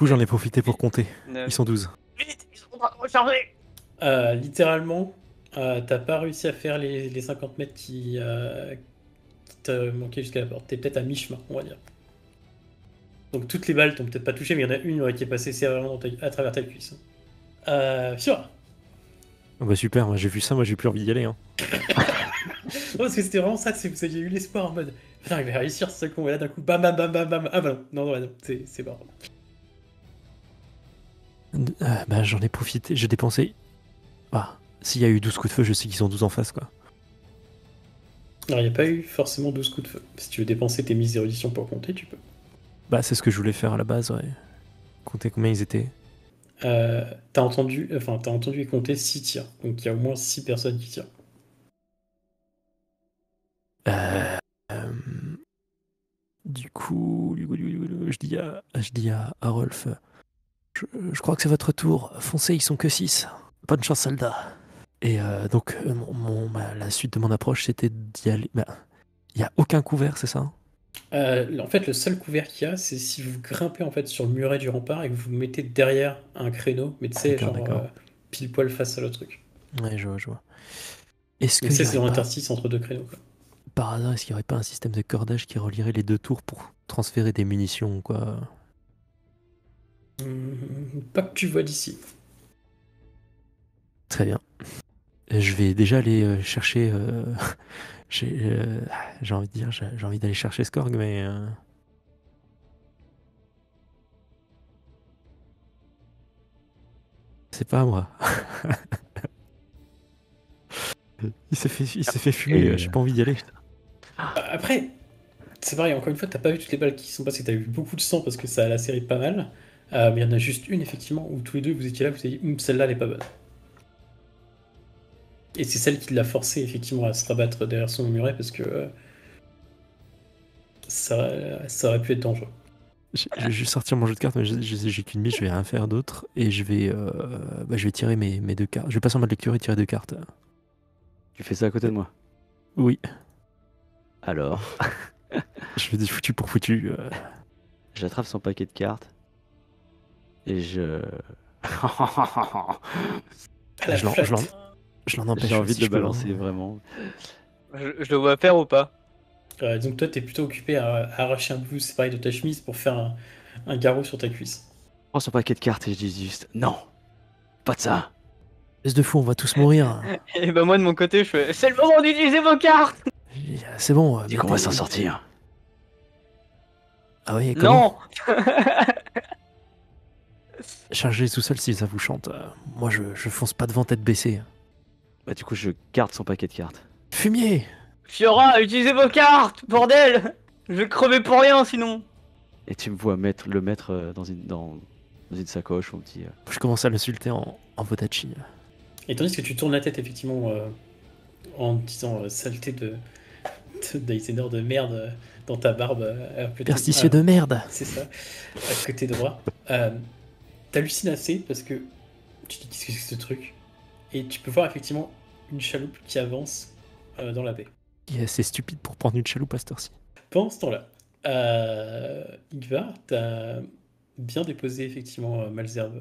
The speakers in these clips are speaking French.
coup, j'en ai profité pour compter. Ils 9. sont 12. Vite, ils sont en train de recharger. Littéralement, t'as pas réussi à faire les 50 mètres qui te manquaient jusqu'à la porte. T'es peut-être à mi-chemin, on va dire. Donc toutes les balles t'ont peut-être pas touché, mais il y en a une qui est passée sévèrement à travers ta cuisse. Fiora. Ah bah super, moi j'ai vu ça, moi j'ai plus envie d'y aller. Hein. Non, parce que c'était vraiment ça, vous aviez eu l'espoir en mode putain, il va réussir ce con, et là d'un coup, bam bam bam bam bam. Ah bah non, c'est bon. Bah j'en ai profité, j'ai dépensé. Ah, s'il y a eu 12 coups de feu, je sais qu'ils sont 12 en face quoi. Alors il n'y a pas eu forcément 12 coups de feu. Si tu veux dépenser tes mises d'érudition pour compter, tu peux. Bah c'est ce que je voulais faire à la base, ouais. Compter combien ils étaient. T'as entendu et compté 6 tirs. Donc il y a au moins 6 personnes qui tirent. Euh, euh, je dis à Rolf, je crois que c'est votre tour. Foncez, ils sont que 6. Bonne chance, soldat. Et donc, la suite de mon approche, c'était d'y aller. Bah, il n'y a aucun couvert, c'est ça? En fait, le seul couvert qu'il y a, c'est si vous grimpez en fait sur le muret du rempart et que vous vous mettez derrière un créneau, mais tu sais, D'accord. pile poil face à l'autre truc. Ouais, je vois. Est-ce Mais qu'il tu sais, y c'est aurait dans pas, l'interstice entre deux créneaux, quoi. par hasard, est-ce qu'il y aurait pas un système de cordage qui relierait les deux tours pour transférer des munitions ou quoi? Pas que tu vois d'ici. Très bien. Je vais déjà aller chercher. J'ai j'ai envie de dire, j'ai envie d'aller chercher Skorg, mais. C'est pas à moi. Il s'est fait fumer, j'ai pas envie d'y aller. Après, c'est pareil, encore une fois, t'as pas vu toutes les balles qui sont passées, t'as eu beaucoup de sang parce que ça a lacéré pas mal. Mais il y en a juste une, effectivement, où tous les deux vous étiez là, vous avez dit, celle-là, elle est pas bonne. Et c'est celle qui l'a forcé, effectivement, à se rabattre derrière son muret parce que ça aurait pu être dangereux. Je vais juste sortir mon jeu de cartes, mais j'ai qu'une bille, je vais rien faire d'autre. Et je vais tirer mes deux cartes. Je vais passer en mode lecture et tirer deux cartes. Tu fais ça à côté de moi. Oui, Alors, je fais des foutus pour foutus. j'attrape son paquet de cartes et je. La Je l'en- flotte. je l'en- Je l'en empêche J'ai envie si de je le peux, hein. balancer vraiment. Je le vois faire ou pas? Donc toi, t'es plutôt occupé à arracher un bout, c'est pareil, de ta chemise pour faire un garrot sur ta cuisse. Je prends son paquet de cartes et je dis juste non, pas de ça. Espèce de fou, on va tous mourir. Et bah moi de mon côté, je fais c'est le moment d'utiliser vos cartes. C'est bon. Dis qu'on va s'en sortir. Ah oui, comment? Non. Chargez tout seul si ça vous chante. Moi, je fonce pas devant tête baissée. Bah, du coup, je garde son paquet de cartes. Fumier! Fiora, utilisez vos cartes, bordel. Je vais crever pour rien sinon. Et tu me vois le mettre dans une sacoche, mon petit. Je commence à l'insulter en Vodachi. Et tandis que tu tournes la tête, effectivement, en disant saleté d'Eisenor de merde dans ta barbe. Pernicieux de merde! C'est ça, à côté droit. T'hallucines assez parce que tu te dis qu'est-ce que c'est que ce truc? Et tu peux voir effectivement une chaloupe qui avance dans la baie. Il est assez stupide pour prendre une chaloupe à cette heure-ci. Pendant ce temps-là, Ingvar, t'as bien déposé effectivement Malzerbe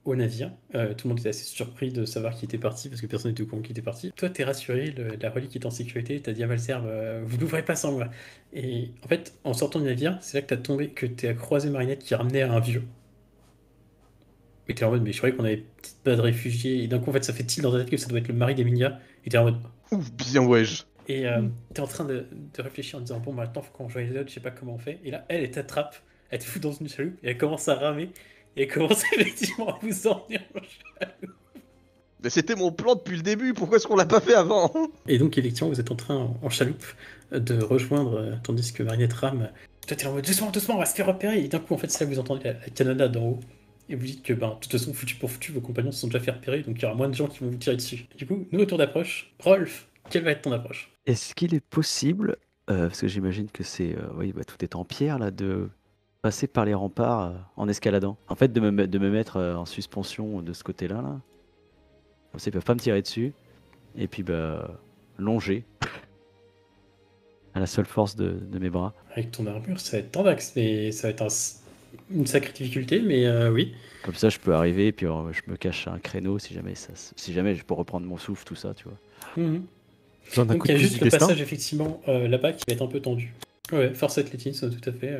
au navire. Tout le monde était assez surpris de savoir qu'il était parti parce que personne n'était au courant qu'il était parti. Toi, t'es rassuré, la relique est en sécurité. T'as dit à Malzerbe, vous n'ouvrez pas sans moi. Et en fait, en sortant du navire, c'est là que t'as croisé Marinette qui ramenait un vieux. Et t'es en mode, mais je croyais qu'on avait petite pas de réfugiés. Et d'un coup, en fait, ça fait tilt dans ta tête que ça doit être le mari d'Emilia. Et t'es en mode. Ouf, bien wesh. Et t'es en train de réfléchir en disant, bon, maintenant, faut qu'on rejoigne les autres, je sais pas comment on fait. Et là, elle t'attrape, elle te fout dans une chaloupe, et elle commence à ramer. Et elle commence effectivement à vous emmener en chaloupe. Mais c'était mon plan depuis le début, pourquoi est-ce qu'on l'a pas fait avant? Et donc, effectivement, vous êtes en train, en chaloupe, de rejoindre, tandis que Marinette rame. Toi, t'es en mode, doucement, doucement, on va se faire repérer. Et d'un coup, en fait, c'est là que vous entendez la canonnade d'en haut. Et vous dites que, ben, de toute façon, foutu pour foutu, vos compagnons se sont déjà fait repérer, donc il y aura moins de gens qui vont vous tirer dessus. Du coup, nouveau tour d'approche. Rolf, quelle va être ton approche? Est-ce qu'il est possible, parce que j'imagine que c'est, oui, bah, tout est en pierre là, de passer par les remparts en escaladant. En fait, de me mettre en suspension de ce côté-là, là. Comme ça, ils peuvent pas me tirer dessus. Et puis, bah, longer à la seule force de mes bras. Avec ton armure, ça va être tendax, mais ça va être une sacrée difficulté, mais oui. Comme ça, je peux arriver et puis je me cache à un créneau si jamais je peux reprendre mon souffle, tout ça, tu vois. Mhm. Besoin d'un Donc coup il y de a pouce juste du le destin. passage effectivement là-bas qui va être un peu tendu. Ouais, force athlétisme, tout à fait.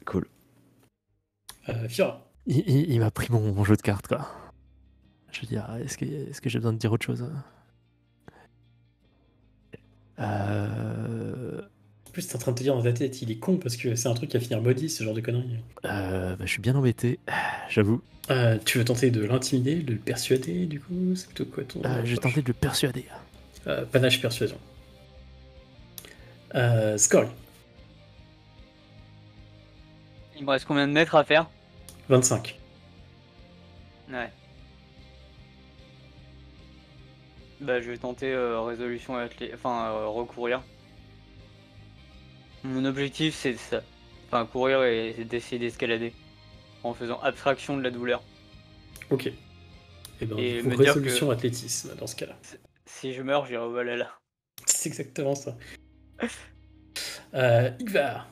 Cool. Fiora. Il m'a pris mon jeu de cartes, quoi. Je veux dire, est-ce que j'ai besoin de dire autre chose? En plus, t'es en train de te dire dans ta tête, il est con parce que c'est un truc à finir body, ce genre de conneries. Je suis bien embêté, j'avoue. Tu veux tenter de l'intimider, de le persuader, du coup? C'est plutôt quoi ton J'ai approche tenté de le persuader. Panache persuasion. Score Il me reste combien de mètres à faire? 25. Ouais. Bah, je vais tenter résolution recourir. Mon objectif, c'est ça. Enfin, courir et c'est d'essayer d'escalader. En faisant abstraction de la douleur. Ok. Et ben, Et pour me dire résolution que- athlétisme dans ce cas-là. Si je meurs, j'irai au Valhalla. C'est exactement ça. Igvar,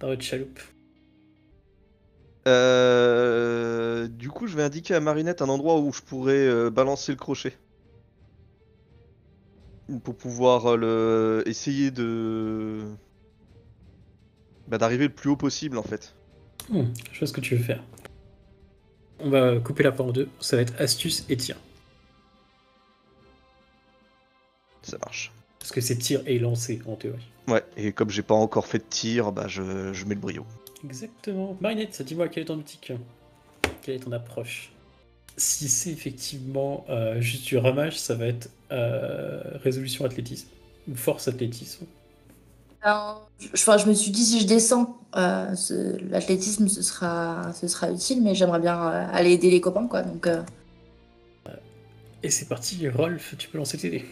dans votre chaloupe. Du coup, je vais indiquer à Marinette un endroit où je pourrais balancer le crochet. Pour pouvoir essayer d'arriver le plus haut possible en fait. Je vois ce que tu veux faire. On va couper la part en deux. Ça va être astuce et tir. Ça marche. Parce que c'est tir et lancer en théorie. Ouais, et comme j'ai pas encore fait de tir, bah je mets le brio. Exactement. Marinette, dis-moi quelle est ton optique? Quelle est ton approche? Si c'est effectivement juste du ramage, ça va être résolution athlétisme ou force athlétisme. Alors, je me suis dit, si je descends, l'athlétisme, ce sera utile, mais j'aimerais bien aller aider les copains, quoi. Donc, Et c'est parti, Rolf, tu peux lancer tes dés.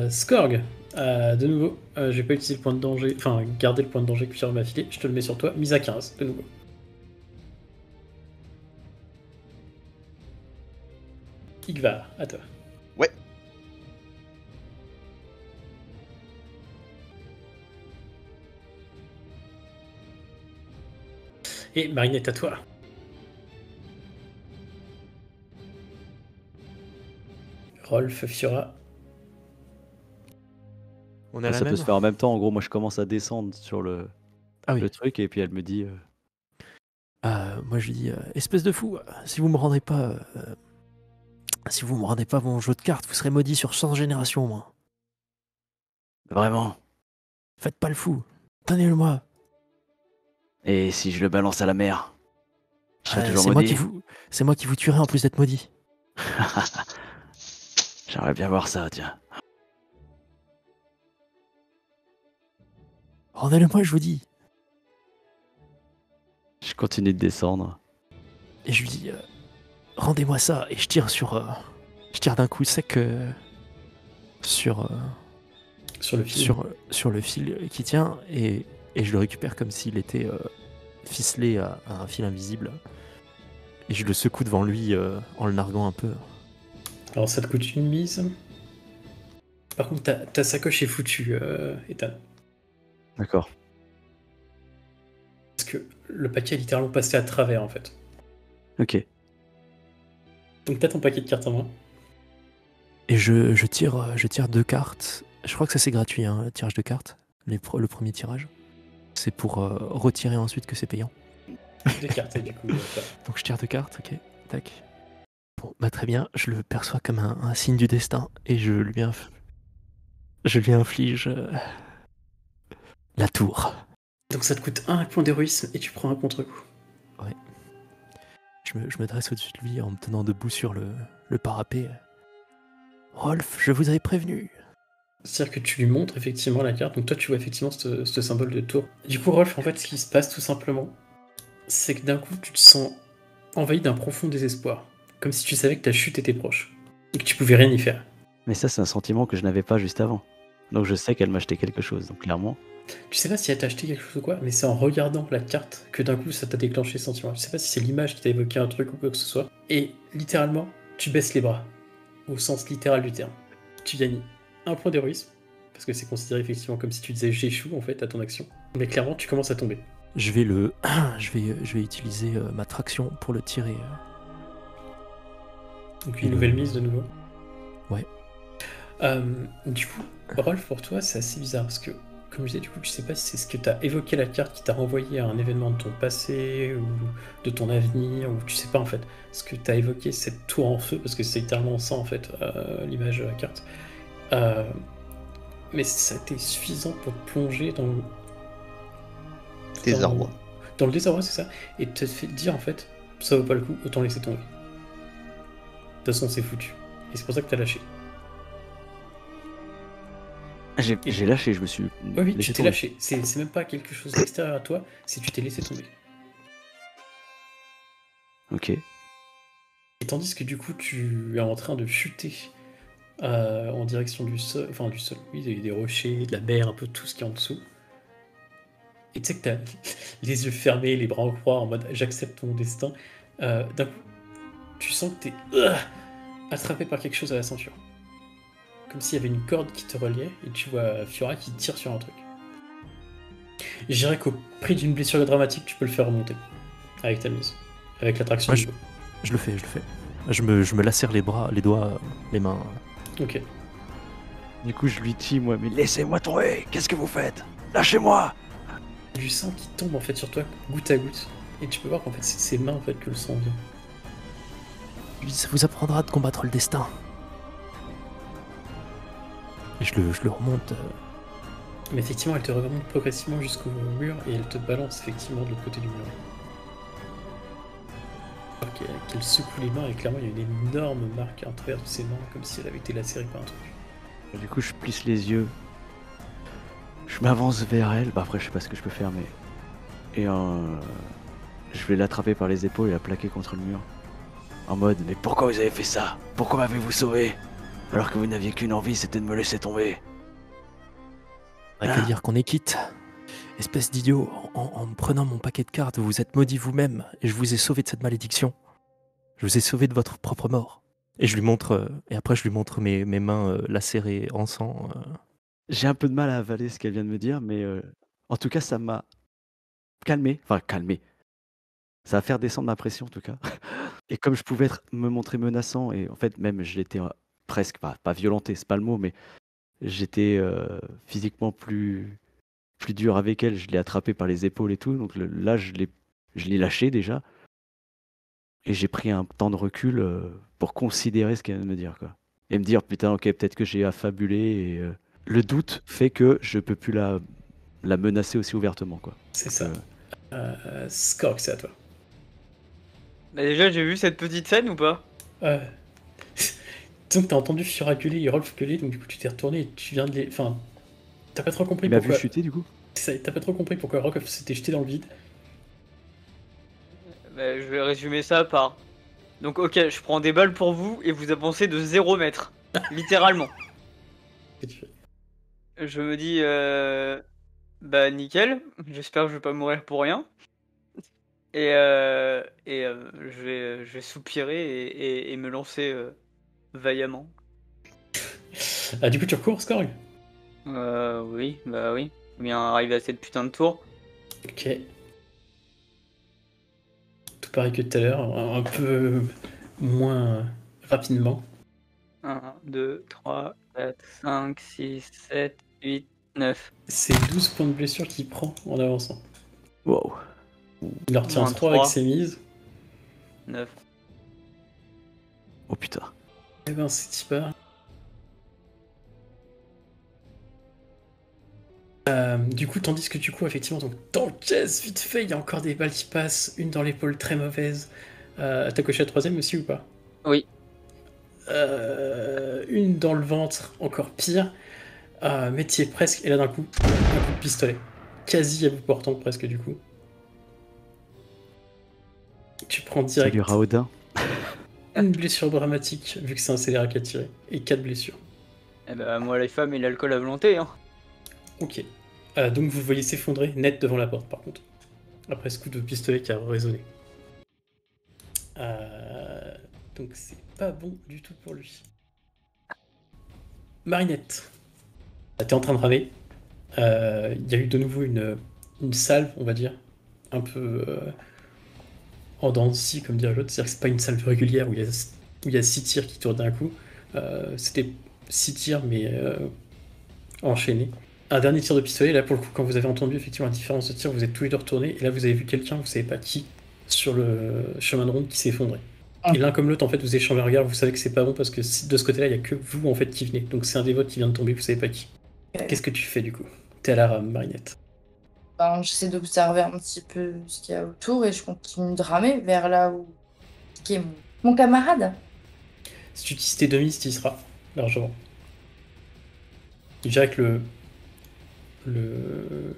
Skorg, de nouveau, j'ai pas utilisé le point de danger, enfin gardé le point de danger que Pierre m'a filé, je te le mets sur toi, mise à 15, de nouveau. Igvar, à toi. Ouais. Et Marinette, à toi. Rolf, Fiora. On a la Ça peut même. se faire en même temps. En gros, moi, je commence à descendre sur le truc et puis elle me dit Moi je lui dis, espèce de fou, si vous me rendez pas mon jeu de cartes, vous serez maudit sur 100 générations au moins. vraiment. Faites pas le fou, donnez-le-moi. Et si je le balance à la mer, je serai toujours maudit. C'est moi qui vous tuerai en plus d'être maudit. J'aimerais bien voir ça, tiens. Rendez-le-moi, je vous dis. Je continue de descendre. Et je lui dis, rendez-moi ça. Et je tire je tire d'un coup sec sur Sur le fil. sur le fil qui tient et je le récupère comme s'il était ficelé à un fil invisible. Et je le secoue devant lui en le narguant un peu. Alors ça te coûte une mise. Par contre, ta sacoche est foutue, Ethan. D'accord. Parce que le paquet est littéralement passé à travers, en fait. Ok. Donc t'as ton paquet de cartes en main. Et je tire 2 cartes. Je crois que ça c'est gratuit, hein, le tirage de cartes. Le premier tirage. C'est pour retirer ensuite que c'est payant. 2 cartes, et du coup... Donc je tire 2 cartes, ok. Tac. Bon, bah très bien. Je le perçois comme un signe du destin. Et je lui inflige la tour. Donc ça te coûte 1 point d'héroïsme et tu prends un contre-coup. Je me dresse au-dessus de lui en me tenant debout sur le parapet. Rolf, je vous avais prévenu. C'est-à-dire que tu lui montres effectivement la carte, donc toi tu vois effectivement ce symbole de tour. Du coup, Rolf, en fait, ce qui se passe tout simplement, c'est que d'un coup, tu te sens envahi d'un profond désespoir. Comme si tu savais que ta chute était proche. Et que tu pouvais rien y faire. Mais ça, c'est un sentiment que je n'avais pas juste avant. Donc je sais qu'elle m'a acheté quelque chose, donc clairement. Tu sais pas si elle t'a acheté quelque chose ou quoi, mais c'est en regardant la carte que d'un coup ça t'a déclenché ce sentiment. Je sais pas si c'est l'image qui t'a évoqué un truc ou quoi que ce soit. Et littéralement, tu baisses les bras, au sens littéral du terme. Tu gagnes un point d'héroïsme, parce que c'est considéré effectivement comme si tu disais j'échoue en fait à ton action. Mais clairement, tu commences à tomber. Je vais je vais utiliser ma traction pour le tirer. Donc une nouvelle mise de nouveau. Ouais. Du coup, Rolf, pour toi, c'est assez bizarre parce que, comme je disais, du coup, tu sais pas si c'est ce que t'as évoqué la carte qui t'a renvoyé à un événement de ton passé ou de ton avenir, ou tu sais pas en fait. Ce que t'as évoqué cette tour en feu, parce que c'est littéralement ça en fait, l'image de la carte. Mais ça a été suffisant pour te plonger dans le Désarroi. Dans le désarroi, c'est ça. Et te fait dire en fait, ça vaut pas le coup, autant laisser tomber. De toute façon, c'est foutu. Et c'est pour ça que t'as lâché. J'ai lâché, je me suis. Oui, tu laissé t'es tomber. lâché. C'est même pas quelque chose d'extérieur à toi, c'est tu t'es laissé tomber. Ok. Et tandis que du coup, tu es en train de chuter en direction du sol, oui, des rochers, de la mer, un peu tout ce qui est en dessous. Et tu sais que t'as les yeux fermés, les bras en croix, en mode j'accepte mon destin. D'un coup, tu sens que t'es attrapé par quelque chose à la ceinture. Comme s'il y avait une corde qui te reliait, et tu vois Fiora qui tire sur un truc. Je dirais qu'au prix d'une blessure dramatique, tu peux le faire remonter. Avec ta mise. Avec l'attraction Ouais, du dos. Je le fais. Je me lacère les bras, les doigts, les mains. Ok. Du coup, je lui dis, moi, mais laissez-moi tomber. Qu'est-ce que vous faites? Lâchez-moi. Du sang qui tombe en fait sur toi, goutte à goutte. Et tu peux voir qu'en fait, c'est de ses mains en fait que le sang vient. Je dis, ça vous apprendra de combattre le destin. Et je le remonte. Mais effectivement, elle te remonte progressivement jusqu'au mur et elle te balance effectivement de l'autre côté du mur. Alors qu'elle secoue les mains et clairement il y a une énorme marque à travers de ses mains comme si elle avait été lacérée par un truc. Du coup, je plisse les yeux. Je m'avance vers elle. Bah, après, je sais pas ce que je peux faire, mais. Et je vais l'attraper par les épaules et la plaquer contre le mur. En mode, mais pourquoi vous avez fait ça? Pourquoi m'avez-vous sauvé? Alors que vous n'aviez qu'une envie, c'était de me laisser tomber. On n'a qu'à dire qu'on est quitte. Espèce d'idiot, en me prenant mon paquet de cartes, vous vous êtes maudit vous-même et je vous ai sauvé de cette malédiction. Je vous ai sauvé de votre propre mort. Et je lui montre, et après je lui montre mes mains lacérées en sang. J'ai un peu de mal à avaler ce qu'elle vient de me dire, mais en tout cas, ça m'a calmé. Enfin, calmé. Ça va faire descendre ma pression, en tout cas. Et comme je pouvais me montrer menaçant, et en fait, même je l'étais presque, pas violenté, c'est pas le mot, mais j'étais physiquement plus dur avec elle. Je l'ai attrapé par les épaules et tout. Donc là, je l'ai lâché déjà. Et j'ai pris un temps de recul pour considérer ce qu'elle vient de me dire, quoi. Et me dire, putain, ok, peut-être que j'ai affabulé. Et le doute fait que je peux plus la menacer aussi ouvertement, quoi. C'est ça. Scork, c'est à toi. Bah déjà, j'ai vu cette petite scène ou pas? Donc t'as entendu Fiora gueuler et Rolf gueuler, donc du coup tu t'es retourné et tu viens de les... Enfin, t'as pas trop compris Il m'a pourquoi... vu chuter, du coup. C'est ça, t'as pas trop compris pourquoi Rolf s'était jeté dans le vide. Bah, je vais résumer ça par... Donc ok, je prends des balles pour vous et vous avancez de 0 mètre. Littéralement. Qu'est-ce que tu fais? Je me dis... Bah nickel, j'espère que je vais pas mourir pour rien. Et je vais soupirer et me lancer vaillamment. Du coup tu recours, Scork? Oui, bah oui. Faut bien arriver à cette putain de tour. Ok. Tout pareil que tout à l'heure, un peu moins rapidement. 1, 2, 3, 4, 5, 6, 7, 8, 9. C'est 12 points de blessure qu'il prend en avançant. Wow. Il en retient Moins 3 trois. avec ses mises. 9. Oh putain. Eh ben c'est Tipa. Du coup, tandis que tu cours, effectivement, donc t'encaisses vite fait, il y a encore des balles qui passent, une dans l'épaule très mauvaise. T'as coché la troisième aussi ou pas? Oui. Une dans le ventre, encore pire. Mais t'y es presque, et là d'un coup, un coup de pistolet. Quasi à bout portant presque du coup. Tu prends direct Salut Raoudin. une blessure dramatique, vu que c'est un scélérat qui a tiré, et 4 blessures. Eh bah, moi, les femmes et l'alcool à volonté, hein. Ok. Donc vous le voyez s'effondrer net devant la porte, par contre. Après ce coup de pistolet qui a résonné. Donc c'est pas bon du tout pour lui. Marinette. T'es en train de ramer. Il y a eu de nouveau une salve, on va dire. Un peu en dents de scie, comme dirait l'autre. C'est-à-dire que c'est pas une salve régulière où il y a 6 tirs qui tournent d'un coup. C'était 6 tirs, mais enchaînés. Un dernier tir de pistolet. Là, pour le coup, quand vous avez entendu effectivement la différence de tir, vous êtes tous les deux retournés. Et là, vous avez vu quelqu'un, vous savez pas qui, sur le chemin de ronde qui s'est effondré. Et l'un comme l'autre, en fait, vous échangez un regard, vous savez que c'est pas bon parce que de ce côté-là, il y a que vous, en fait, qui venez. Donc c'est un des vôtres qui vient de tomber, vous savez pas qui. Qu'est-ce que tu fais, du coup? T'es à la rame, Marinette. Ben, j'essaie d'observer un petit peu ce qu'il y a autour et je continue de ramer vers là où qui est mon camarade. Si tu utilises tes demi, tu y seras, largement. Je dirais que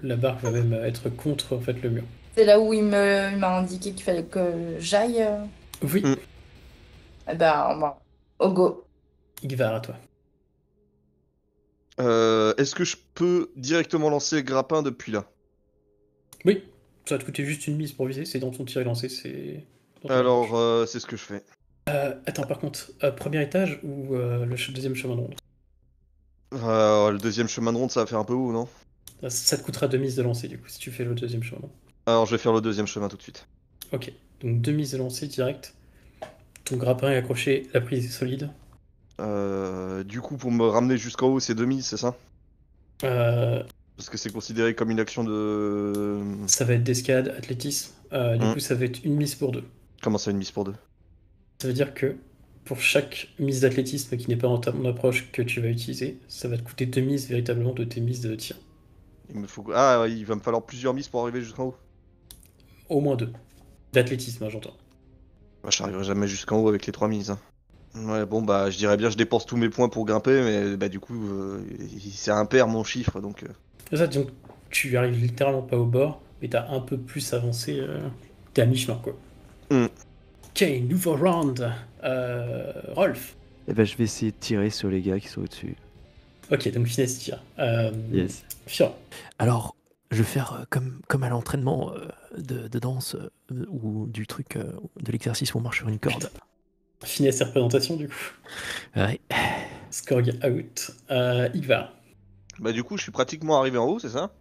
la barre va même être contre, en fait, le mur. C'est là où il m'a indiqué qu'il fallait que j'aille. Oui, Eh ben, au go. Igvar, à toi. Est-ce que je peux directement lancer le grappin depuis là? Oui, ça va te coûter juste une mise pour viser, c'est dans ton tir et lancé, c'est... dans ton Alors, manche. c'est ce que je fais. Attends, par contre, premier étage ou le deuxième chemin de ronde? Le deuxième chemin de ronde, ça va faire un peu haut, non? Ça te coûtera 2 mises de lancer, du coup, si tu fais le deuxième chemin de ronde. Alors, je vais faire le deuxième chemin tout de suite. Ok, donc 2 mises de lancer direct. Ton grappin est accroché, la prise est solide. Du coup, pour me ramener jusqu'en haut, c'est demi, c'est ça? Euh, Parce que c'est considéré comme une action de... Ça va être d'escalade, athlétisme. Du coup, ça va être une mise pour 2. Comment ça, une mise pour 2? Ça veut dire que pour chaque mise d'athlétisme qui n'est pas en mon approche que tu vas utiliser, ça va te coûter 2 mises véritablement de tes mises de tir. Il me faut... Ah, il va me falloir plusieurs mises pour arriver jusqu'en haut. Au moins 2. D'athlétisme, hein, j'entends. Bah, j'arriverai jamais jusqu'en haut avec les 3 mises. Hein. Ouais, bon, bah, je dirais bien, je dépense tous mes points pour grimper, mais bah, du coup, c'est impair mon chiffre, donc... C'est ça, donc tu arrives littéralement pas au bord, mais t'as un peu plus avancé. T'es à mi-chemin, quoi. Ok, nouveau round. Rolf. Eh ben, je vais essayer de tirer sur les gars qui sont au-dessus. Ok, donc finesse tir. Yes. Fiora. Alors, je vais faire comme à l'entraînement de danse ou du truc, de l'exercice où on marche sur une corde. Finesse et représentation, du coup. Ouais. Scorg out. Igvar. Bah, du coup, je suis pratiquement arrivé en haut, c'est ça?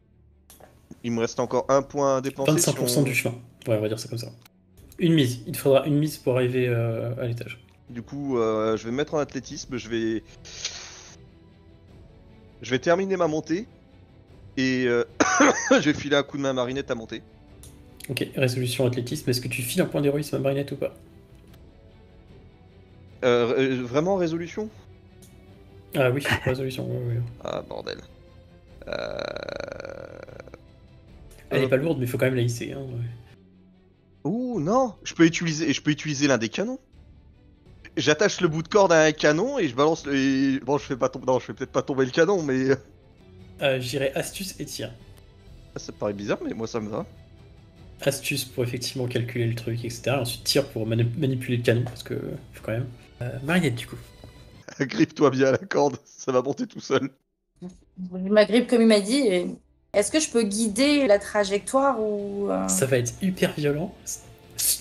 Il me reste encore un point à dépenser. 25% du chemin. Ouais, on va dire ça comme ça. Une mise. Il te faudra une mise pour arriver à l'étage. Du coup, je vais me mettre en athlétisme, je vais terminer ma montée et je vais filer un coup de main à Marinette à monter. Ok, résolution athlétisme. Est-ce que tu files un point d'héroïsme à Marinette ou pas? Vraiment résolution? Ah oui, résolution. Oui. Ah bordel. Elle est pas lourde, mais il faut quand même la hisser. Hein, ouais. Ouh non, je peux utiliser l'un des canons. J'attache le bout de corde à un canon et je balance le... Bon, je fais peut-être pas tomber le canon, mais... J'irai astuce et tir. Ça me paraît bizarre, mais moi ça me va. Astuce pour effectivement calculer le truc, etc. Ensuite tir pour manipuler le canon, parce que faut quand même. Marinette, du coup. Grippe-toi bien à la corde, ça va monter tout seul. Je m'agrippe comme il m'a dit. Et... Est-ce que je peux guider la trajectoire ou... Ça va être hyper violent.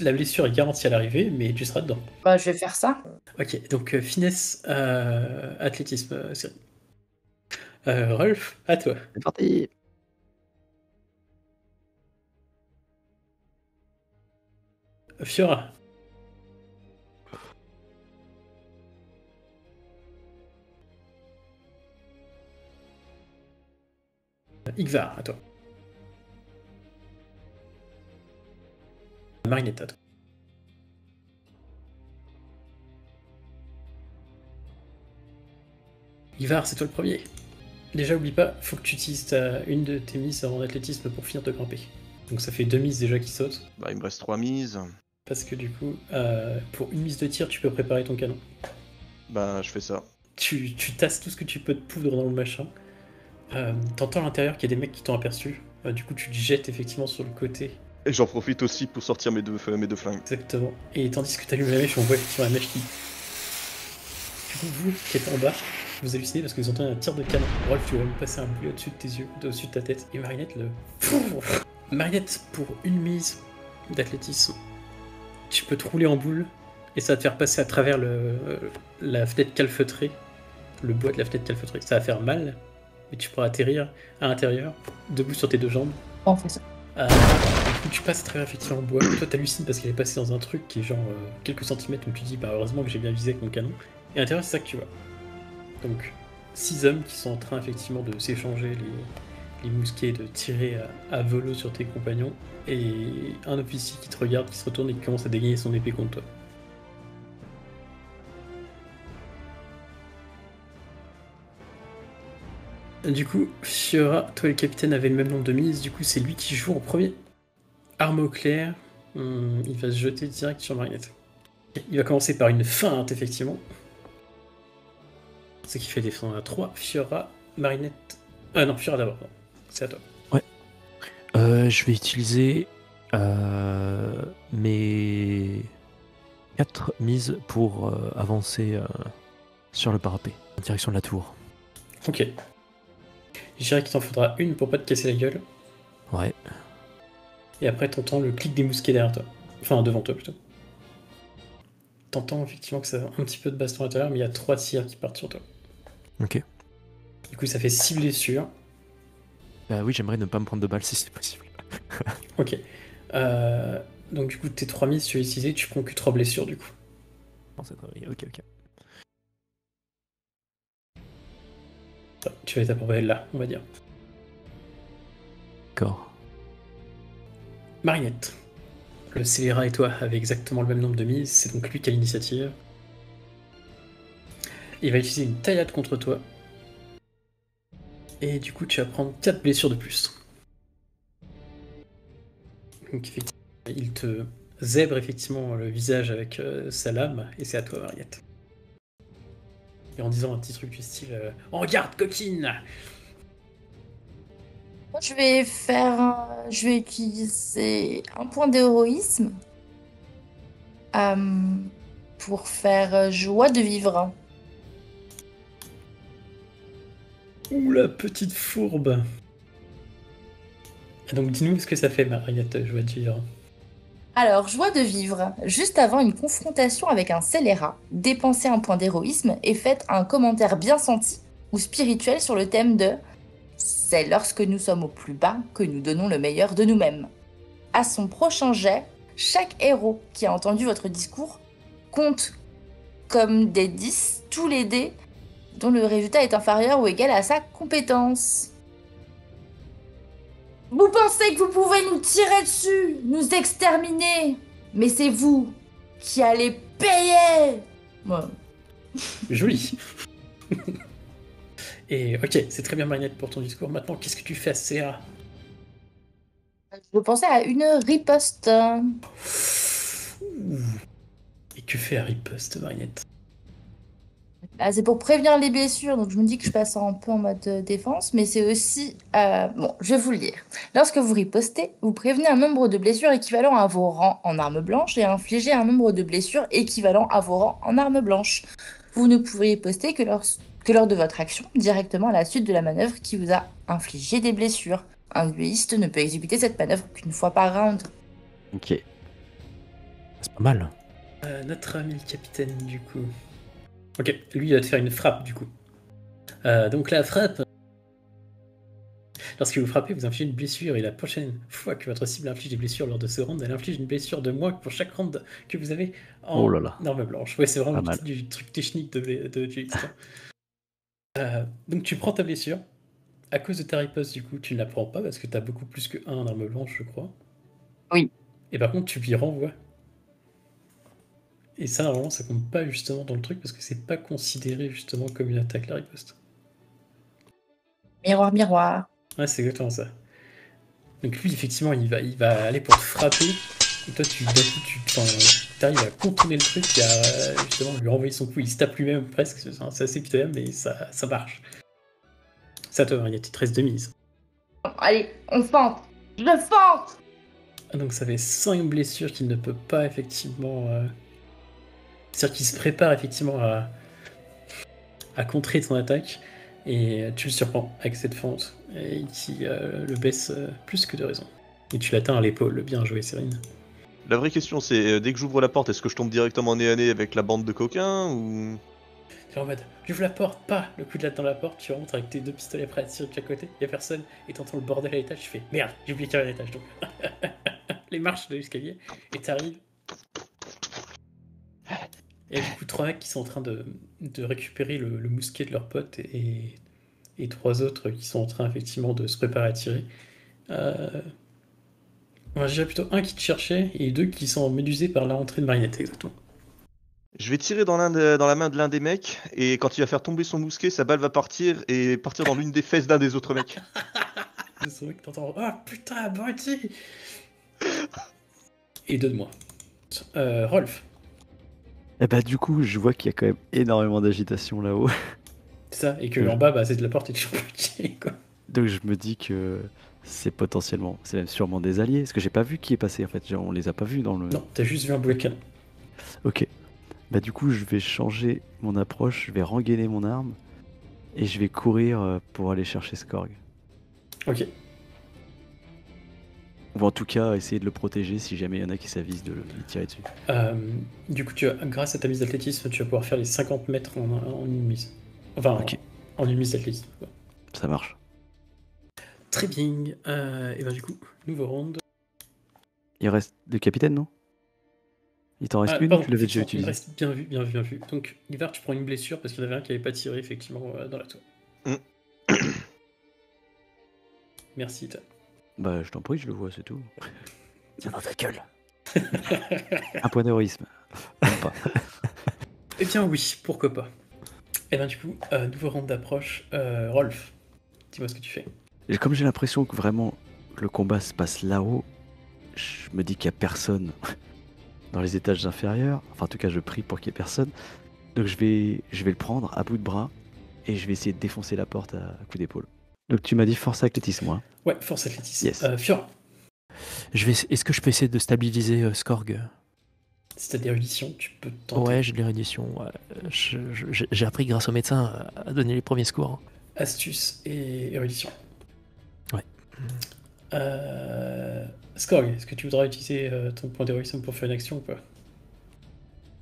La blessure est garantie à l'arrivée, mais tu seras dedans. Bah, je vais faire ça. Ok, donc finesse, athlétisme, série. Rolf, à toi. C'est parti. Fiora. Igvar, à toi. Marinette, à toi. Igvar, c'est toi le premier. Déjà, oublie pas, faut que tu utilises une de tes mises en athlétisme pour finir de grimper. Donc ça fait 2 mises déjà qui sautent. Bah, il me reste 3 mises. Parce que du coup, pour une mise de tir, tu peux préparer ton canon. Bah, je fais ça. Tu tasses tout ce que tu peux de poudre dans le machin. T'entends à l'intérieur qu'il y a des mecs qui t'ont aperçu. Du coup, tu te jettes effectivement sur le côté. Et j'en profite aussi pour sortir mes deux flingues. Exactement. Et tandis que t'allumes la mèche, on voit effectivement la mèche qui... Du coup, vous qui êtes en bas, vous hallucinez parce que vous entendez un tir de canon. Rolf, tu vas même passer un boulet au-dessus de tes yeux, au-dessus de ta tête. Et Marinette Marinette, pour une mise d'athlétisme, tu peux te rouler en boule et ça va te faire passer à travers la fenêtre calfeutrée, le bois de la fenêtre calfeutrée. Ça va faire mal, mais tu pourras atterrir à l'intérieur, debout sur tes deux jambes. On fait ça. Du coup, tu passes à travers effectivement le bois. Toi, t'hallucines parce qu'elle est passée dans un truc qui est genre quelques centimètres où tu dis, bah heureusement que j'ai bien visé avec mon canon. Et à l'intérieur, c'est ça que tu vois. Donc, 6 hommes qui sont en train effectivement de s'échanger les mousquets, de tirer à volo sur tes compagnons, et un officier qui te regarde, qui se retourne et qui commence à dégainer son épée contre toi. Du coup, Fiora, toi et le capitaine avaient le même nombre de mises, du coup c'est lui qui joue en premier. Arme au clair, il va se jeter direct sur Marinette. Il va commencer par une feinte, effectivement. Ce qui fait des feintes à 3. Fiora, Marinette... Ah non, Fiora d'abord, c'est à toi. Ouais. Je vais utiliser mes 4 mises pour avancer sur le parapet, en direction de la tour. Ok. Je dirais qu'il t'en faudra une pour pas te casser la gueule. Ouais. Et après, t'entends le clic des mousquets derrière toi. Enfin, devant toi, plutôt. T'entends effectivement que ça a un petit peu de baston à l'intérieur, mais il y a 3 tirs qui partent sur toi. Ok. Du coup, ça fait 6 blessures. Oui, j'aimerais ne pas me prendre de balles si c'est possible. Ok. Donc, du coup, tes 3 mises, tu as utilisé, tu prends que 3 blessures, du coup. Non, c'est très bien. Ok. Tu vas être à peu près là, on va dire. D'accord. Marinette. Le scélérat et toi avez exactement le même nombre de mises, c'est donc lui qui a l'initiative. Il va utiliser une taillade contre toi. Et du coup, tu vas prendre 4 blessures de plus. Donc, effectivement, il te zèbre effectivement le visage avec sa lame, et c'est à toi, Marinette. Et en disant un petit truc du style En garde, coquine! Moi, je vais utiliser un point d'héroïsme pour faire joie de vivre. Ouh, la petite fourbe! Donc, dis-nous ce que ça fait, Marinette, joie de vivre. Alors, joie de vivre. Juste avant une confrontation avec un scélérat, dépensez un point d'héroïsme et faites un commentaire bien senti ou spirituel sur le thème de C'est lorsque nous sommes au plus bas que nous donnons le meilleur de nous-mêmes. À son prochain jet, chaque héros qui a entendu votre discours compte comme des 10 tous les dés dont le résultat est inférieur ou égal à sa compétence. Vous pensez que vous pouvez nous tirer dessus, nous exterminer, mais c'est vous qui allez payer. Ouais. Joli! Et ok, c'est très bien, Marinette, pour ton discours. Maintenant, qu'est-ce que tu fais à CA? Je pensais à une riposte. Et que fait Harry Post, Marinette? Ah, c'est pour prévenir les blessures, donc je me dis que je passe un peu en mode défense, mais c'est aussi... Bon, je vais vous le lire. Lorsque vous ripostez, vous prévenez un nombre de blessures équivalent à vos rangs en arme blanche et infligez un nombre de blessures équivalent à vos rangs en arme blanche. Vous ne pouvez riposter que lors de votre action, directement à la suite de la manœuvre qui vous a infligé des blessures. Un dueliste ne peut exécuter cette manœuvre qu'une fois par round. Ok. C'est pas mal. Notre ami le capitaine, du coup. Ok, lui, il va te faire une frappe, du coup. Donc la frappe... Lorsque vous frappez, vous infligez une blessure, et la prochaine fois que votre cible inflige des blessures lors de ce round, elle inflige une blessure de moins pour chaque round que vous avez en Oh là là. arme blanche. Ouais, c'est vraiment Pas mal. du truc technique de dueliste. Donc tu prends ta blessure. À cause de ta riposte, du coup, tu ne la prends pas, parce que tu as beaucoup plus que 1 en arme blanche, je crois. Oui. Et par contre, tu lui renvoies. Et ça, normalement, ça compte pas justement dans le truc, parce que c'est pas considéré justement comme une attaque, la riposte. Miroir, miroir. Ouais, c'est exactement ça. Donc lui, effectivement, il va aller pour te frapper. Et toi, d'un coup, t'arrives à contourner le truc et à justement lui renvoyer son coup. Il se tape lui-même presque. C'est assez pitoyable, mais ça marche. C'est à toi, Marinette, il te reste 2 mises. Allez, on fente. Je fente. Donc ça fait 5 blessures qu'il ne peut pas effectivement... C'est-à-dire qu'il se prépare effectivement à contrer ton attaque et tu le surprends avec cette fente et qui le baisse plus que de raison. Et tu l'atteins à l'épaule. Bien joué, Cyrine. La vraie question, c'est dès que j'ouvre la porte, est-ce que je tombe directement nez à nez avec la bande de coquins ou... Tu es en mode, j'ouvre la porte, pas le coup de latte dans la porte, tu rentres avec tes 2 pistolets prêts à tirer de chaque côté, y a personne, et t'entends le bordel à l'étage, tu fais merde, j'ai oublié qu'il y avait un étage donc. Les marches de l'escalier, et t'arrives. Et du coup, 3 mecs qui sont en train de récupérer le mousquet de leur pote et 3 autres qui sont en train effectivement de se préparer à tirer. Enfin, je dirais plutôt un qui te cherchait et 2 qui sont médusés par la rentrée de Marinette, exactement. Je vais tirer dans la main de l'un des mecs, et quand il va faire tomber son mousquet, sa balle va partir et partir dans l'une des fesses d'un des autres mecs. C'est vrai que t'entends « Oh putain, abruti !» Et 2 de moi. Rolf, Et bah du coup, je vois qu'il y a quand même énormément d'agitation là-haut. c'est ça, et que en bas, bah, c'est de la porte et toujours petit, quoi. Donc je me dis que c'est même sûrement des alliés. Parce que j'ai pas vu qui est passé en fait. On les a pas vus dans le... Non, t'as juste vu un boulet de canon. Ok. Bah du coup, je vais changer mon approche, je vais rengainer mon arme. Et je vais courir pour aller chercher Skorg. Ok. Ou en tout cas, essayer de le protéger si jamais il y en a qui s'avisent de lui tirer dessus. Du coup, grâce à ta mise d'athlétisme, tu vas pouvoir faire les 50 mètres en une mise. Enfin, Ok. en une mise d'athlétisme, quoi. Ça marche. Très bien. Et ben du coup, nouveau round. Il reste le capitaine, non? Il t'en reste une, Pardon, tu l'avais déjà effectivement, il utilisé. reste bien vu, bien vu, bien vu. Donc, Ivar, tu prends une blessure parce qu'il y en avait un qui avait pas tiré, effectivement, dans la tour. Merci, Ethan. Bah je t'en prie, je le vois, c'est tout. Tiens dans ta gueule. Un point d'héroïsme. Même pas. Eh bien oui, pourquoi pas. Et ben du coup, nouveau round d'approche. Rolf, dis-moi ce que tu fais. Et comme j'ai l'impression que vraiment le combat se passe là-haut, je me dis qu'il n'y a personne dans les étages inférieurs. Enfin, en tout cas, je prie pour qu'il n'y ait personne. Donc je vais le prendre à bout de bras et je vais essayer de défoncer la porte à coup d'épaule. Donc tu m'as dit force athlétisme, moi. Ouais, force athlétisme. Yes. Fiora, Est-ce que je peux essayer de stabiliser Skorg? si t'as des éruditions, tu peux tenter. Ouais, j'ai de l'érudition. J'ai appris grâce au médecin à donner les premiers secours. Astuce et érudition. Ouais. Skorg, est-ce que tu voudras utiliser ton point d'héroïsme pour faire une action ou pas?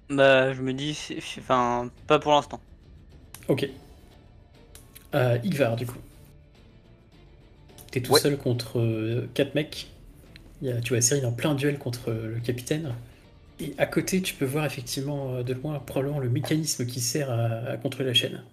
Bah, je me dis, enfin, pas pour l'instant. Ok. Igvar, du coup. T'es tout Ouais. seul contre 4 mecs. Tu vois Cyril en plein duel contre le capitaine. Et à côté, tu peux voir effectivement de loin probablement le mécanisme qui sert à contrôler la chaîne.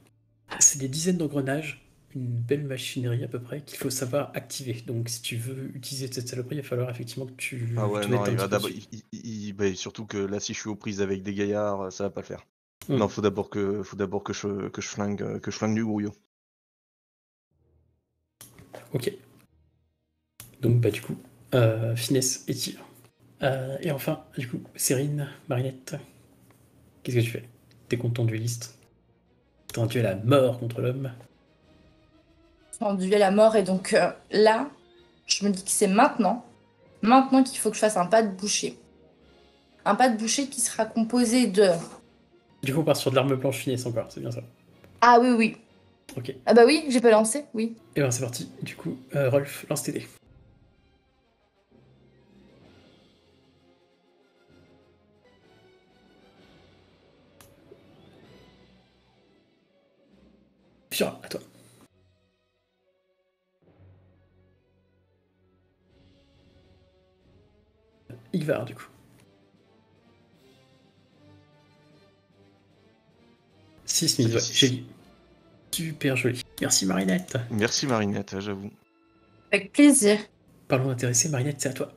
C'est des dizaines d'engrenages, une belle machinerie à peu près, qu'il faut savoir activer. Donc si tu veux utiliser cette saloperie, il va falloir effectivement que tu Ah ouais, te non, mettes un il va petit peu d'abord. dessus. Bah, surtout que là, si je suis aux prises avec des gaillards, ça va pas le faire. Mm. Non, faut d'abord que je flingue du grouillot. Ok. Donc bah du coup, finesse et tir. Et enfin, du coup, Cérine, Marinette, qu'est-ce que tu fais? T'es contre ton dueliste? T'es en duel à mort contre l'homme. En duel à mort, et donc là, je me dis que c'est maintenant qu'il faut que je fasse un pas de boucher. Un pas de boucher qui sera composé de... Du coup, on part sur de l'arme blanche finesse encore, c'est bien ça. Ah oui, oui. Ok. Ah bah oui, j'ai pas lancé, oui. Et ben c'est parti. Du coup, Rolf, lance tes dés. Fiora, à toi. Igvar, du coup. 6 000, ouais, Six. joli. Super joli. Merci Marinette. Merci Marinette, j'avoue. Avec plaisir. Parlons d'intéressé, Marinette, c'est à toi.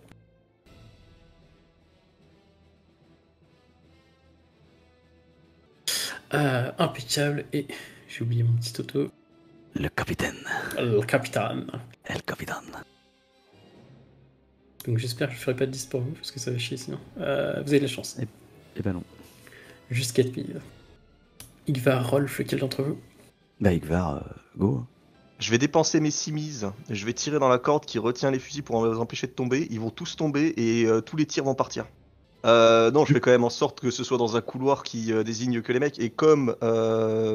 Impeccable, et j'ai oublié mon petit auto. Le capitaine. Le capitaine. El capitaine. Donc j'espère que je ferai pas de 10 pour vous, parce que ça va chier sinon. Vous avez de la chance. Eh ben non. Juste 4000. Igvar, Rolf, lequel d'entre vous? Bah Igvar, go. Je vais dépenser mes 6 mises. Je vais tirer dans la corde qui retient les fusils pour les empêcher de tomber. Ils vont tous tomber et tous les tirs vont partir. Non, je fais quand même en sorte que ce soit dans un couloir qui désigne que les mecs. Et comme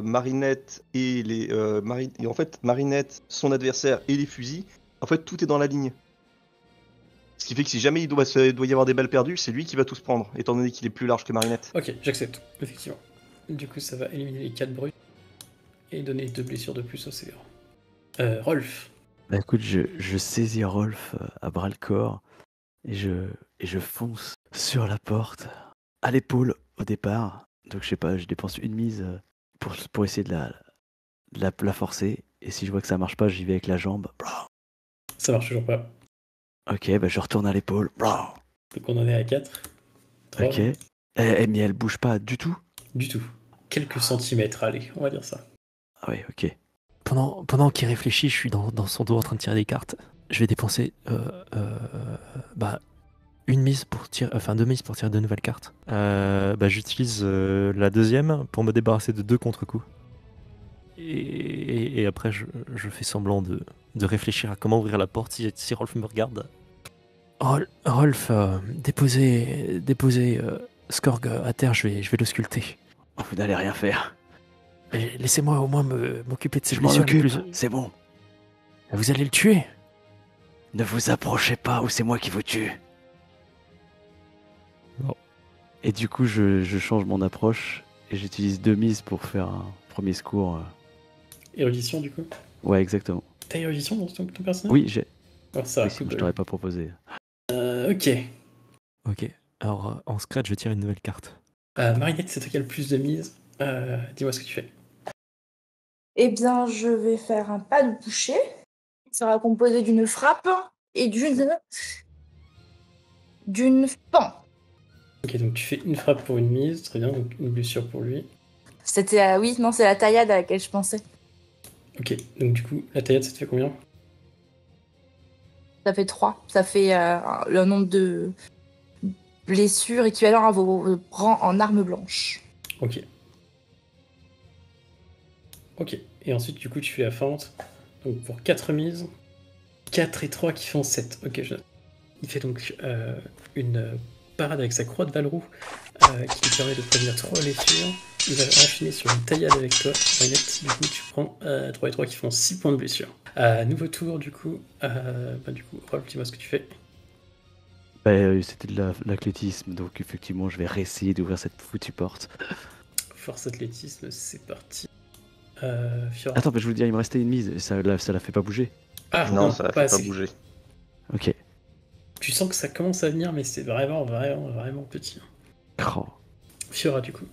Marinette et et en fait Marinette, son adversaire et les fusils, en fait tout est dans la ligne. Ce qui fait que si jamais il doit y avoir des balles perdues, c'est lui qui va tout se prendre, étant donné qu'il est plus large que Marinette. Ok, j'accepte, effectivement. Du coup, ça va éliminer les 4 bruits et donner 2 blessures de plus au CR. Rolf. Bah écoute, je saisis Rolf à bras le corps et je fonce sur la porte, à l'épaule au départ. Donc je sais pas, je dépense une mise pour essayer de la forcer. Et si je vois que ça marche pas, j'y vais avec la jambe. Ça marche toujours pas. Ok, bah je retourne à l'épaule. Donc on en est à 4. 3. Ok. Mais elle bouge pas du tout. Du tout. Quelques centimètres, allez, on va dire ça. Ah ouais, ok. Pendant qu'il réfléchit, je suis dans son dos en train de tirer des cartes. Je vais dépenser une mise pour tirer, enfin 2 mises pour tirer de nouvelles cartes. J'utilise la deuxième pour me débarrasser de 2 contre-coups. Et après, je fais semblant de réfléchir à comment ouvrir la porte si Rolf me regarde. Rolf, déposez Skorg à terre, je vais le sculpter. Vous n'allez rien faire. Et laissez-moi au moins m'occuper de ses Je m'en blessures. occupe, c'est bon. Vous allez le tuer. Ne vous approchez pas ou c'est moi qui vous tue. Bon. Et du coup, je change mon approche et j'utilise 2 mises pour faire un premier secours. Érudition, du coup. Ouais, exactement. T'as érudition dans ton personnage? Oui, j'ai. Oh, ça, Oui, sinon je t'aurais pas proposé. Ok. Ok. Alors, en scratch, je tire une nouvelle carte. Marinette, c'est toi qui as le plus de mise. Dis-moi ce que tu fais. Eh bien, je vais faire un pas de boucher. Il sera composé d'une frappe et d'une pan. Ok, donc tu fais une frappe pour une mise, très bien, donc une blessure pour lui. C'était oui, non, c'est la taillade à laquelle je pensais. Ok, donc du coup, la taillade, ça te fait combien? Ça fait 3. Ça fait le nombre de blessures équivalent à vos rangs en armes blanches. Ok. Ok, et ensuite, du coup, tu fais la fente. Donc pour 4 mises, 4 et 3 qui font 7. Ok, je note. Il fait donc une parade avec sa croix de Valroux qui lui permet de prévenir 3 blessures. Il va enchaîner sur une taillade avec toi, Marinette. Du coup, tu prends 3 et 3 qui font 6 points de blessure. Nouveau tour, du coup. Rolf, dis-moi ce que tu fais. C'était de l'athlétisme, donc effectivement, je vais réessayer d'ouvrir cette foutue porte. Force athlétisme, c'est parti. Fiora. Attends, mais je voulais dire, il me restait une mise, et ça la fait pas bouger. Ah, Non, ça la fait pas assez. bouger. Ok. Tu sens que ça commence à venir, mais c'est vraiment petit. Oh. Fiora, du coup.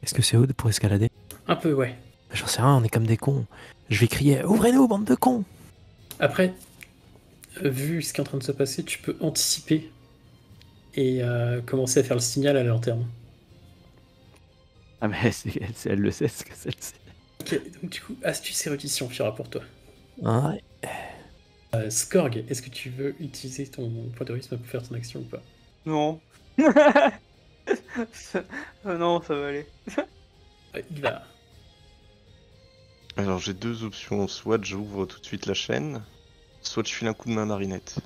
Est-ce que c'est haut pour escalader? Un peu, ouais. J'en sais rien, on est comme des cons. Je vais crier « Ouvrez-nous, bande de cons !» Après, vu ce qui est en train de se passer, tu peux anticiper et commencer à faire le signal à la lanterne. Ah, mais elle le sait, ce que c'est. Ok, donc du coup, astuce érudition, Fiora, pour toi. Ouais. Skorg, est-ce que tu veux utiliser ton point d'héroïsme pour faire ton action ou pas? Non. Non, ça va aller. Il va. Alors j'ai 2 options, soit j'ouvre tout de suite la chaîne, soit je file un coup de main à Marinette.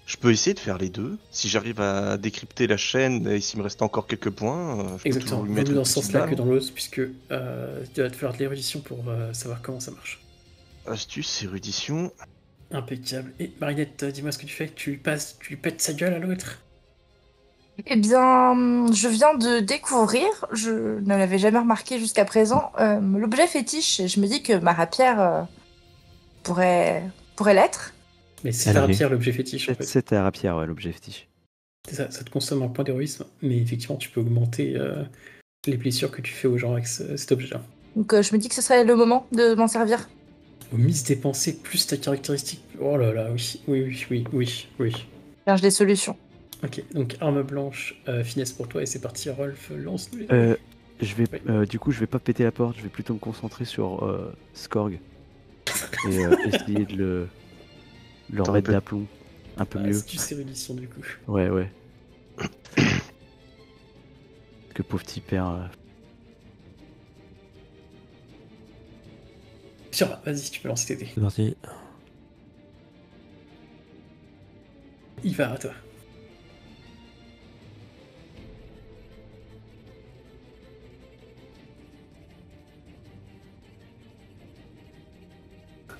Je peux essayer de faire les deux. Si j'arrive à décrypter la chaîne et s'il me reste encore quelques points, je peux Exactement, toujours lui vaut mettre mieux une dans ce petite sens-là balle. que dans l'autre, puisque tu vas te faire de l'érudition pour savoir comment ça marche. Astuce, érudition. Impeccable. Et Marinette, dis-moi ce que tu fais. Tu lui pètes sa gueule à l'autre? Eh bien, je viens de découvrir, je ne l'avais jamais remarqué jusqu'à présent, l'objet fétiche. Et je me dis que ma rapière pourrait l'être. Mais c'est ta Allez. rapière l'objet fétiche en fait. C'est ta rapière, ouais, l'objet fétiche. C'est ça, ça te consomme un point d'héroïsme, mais effectivement tu peux augmenter les blessures que tu fais aux gens avec cet objet-là. Donc je me dis que ce serait le moment de m'en servir. Mise dépensée plus ta caractéristique. Oh là là, oui. Car j'ai des solutions. Ok, donc arme blanche, finesse pour toi, et c'est parti, Rolf, lance-nous les... Du coup, je vais pas péter la porte, je vais plutôt me concentrer sur Skorg. Et essayer de le T'aurais remettre pu- d'aplomb un peu mieux. Astuce érudition du coup. Ouais. Parce que pauvre petit père. Fiora, vas-y, tu peux lancer tes dés. C'est parti. Il va à toi.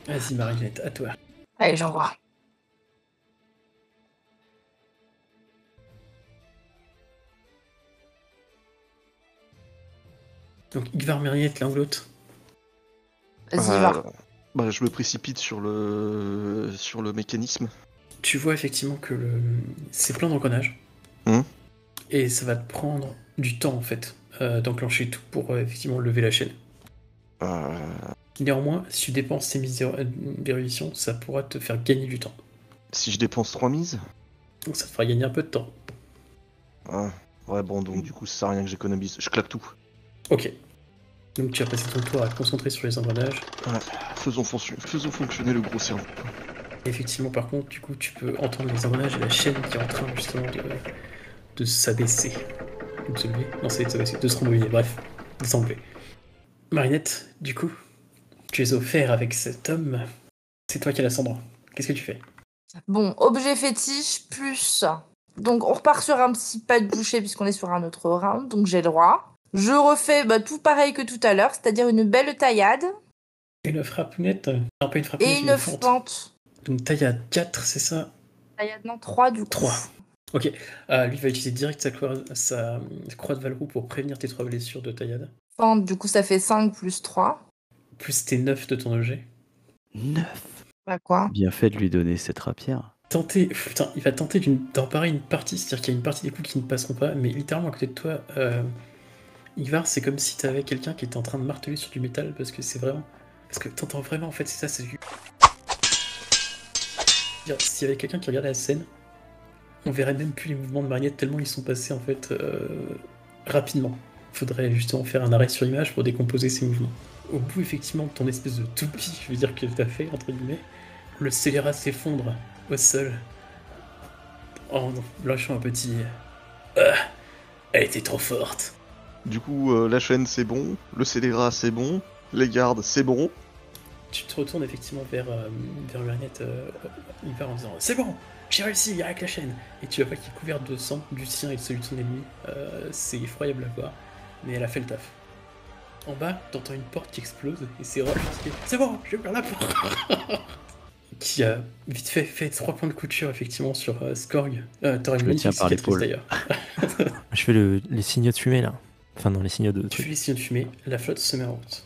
Vas-y, Marinette, à toi. Allez, j'envoie. Donc, Igvar, Marinette, l'un ou l'autre. Vas-y, va. Bah, je me précipite sur le mécanisme. Tu vois effectivement que c'est plein d'engrenages. Hum. Et ça va te prendre du temps, en fait, d'enclencher tout pour effectivement lever la chaîne. Euh, Néanmoins, si tu dépenses tes mises d'érudition, ça pourra te faire gagner du temps. Si je dépense 3 mises. Donc ça te fera gagner un peu de temps. Ouais, bon, donc du coup, ça sert à rien que j'économise. Je claque tout. Ok. Donc tu vas passer ton tour à te concentrer sur les engrenages. Ouais. Faisons fonctionner le gros cerveau. Et effectivement, par contre, du coup, tu peux entendre les engrenages et la chaîne qui est en train justement de s'abaisser. Ou de se lever. Non, c'est de s'abaisser, de se rembobiner, bref, de s'enlever. Marinette, du coup, tu es offert avec cet homme. C'est toi qui as l'ascendant. Qu'est-ce que tu fais? Bon, objet fétiche plus. Donc, on repart sur un petit pas de boucher puisqu'on est sur un autre round. Donc, j'ai le droit. Je refais tout pareil que tout à l'heure, c'est-à-dire une belle taillade Une frappounette? Non, pas une frappounette, et mais une fente. fente. Donc taille à 4, c'est ça? Taillade, non, 3 du coup. 3. Ok. Lui va utiliser direct sa croix de Valroux pour prévenir tes 3 blessures de taillade. Fente, du coup, ça fait 5 plus 3. Plus tes 9 de ton objet. 9. Bah quoi? Bien fait de lui donner cette rapière. Il va tenter d'emparer une partie, c'est-à-dire qu'il y a une partie des coups qui ne passeront pas, mais littéralement à côté de toi, Igvar, c'est comme si t'avais quelqu'un qui était en train de marteler sur du métal, parce que c'est vraiment... Parce que t'entends vraiment, en fait, c'est ça, c'est du... S'il y avait quelqu'un qui regardait la scène, on verrait même plus les mouvements de Marinette tellement ils sont passés, en fait, rapidement. Faudrait justement faire un arrêt sur image pour décomposer ces mouvements. Au bout, effectivement, de ton espèce de toupie, je veux dire, que t'as fait, entre guillemets, le scélérat s'effondre au sol en lâchant un petit... elle était trop forte. Du coup, la chaîne, c'est bon. Le scélérat, c'est bon. Les gardes, c'est bon. Tu te retournes effectivement vers Marinette, Igvar en disant « C'est bon, j'ai réussi avec la chaîne !» Et tu vois pas qu'il est couvert de sang, du sien et de celui de son ennemi. C'est effroyable à voir, mais elle a fait le taf. En bas, t'entends une porte qui explose, et c'est Rolf qui dit « C'est bon, j'ai ouvert la porte !» Qui a vite fait 3 points de couture effectivement sur Skorg. T'aurais Je une le tiens magnifique par cicatrice l'épaule. d'ailleurs. Je fais les signaux de fumée là. Enfin, non, les signaux de Tu trucs. fais les signaux de fumée, la flotte se met en route.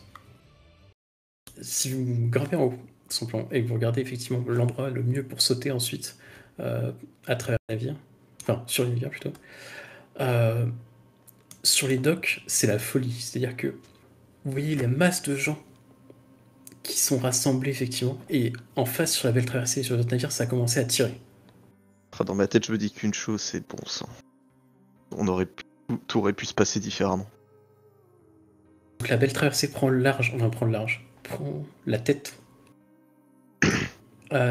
Si vous grimpez en haut, son plan, et que vous regardez effectivement l'endroit le mieux pour sauter ensuite à travers la navire, enfin sur les navires plutôt, sur les docks, c'est la folie. C'est-à-dire que vous voyez la masse de gens qui sont rassemblés effectivement, et en face sur la belle traversée sur votre navire, ça a commencé à tirer. Enfin, dans ma tête, je me dis qu'une chose, c'est bon sang. Tout aurait pu se passer différemment. Donc la belle traversée prend le large, prend la tête,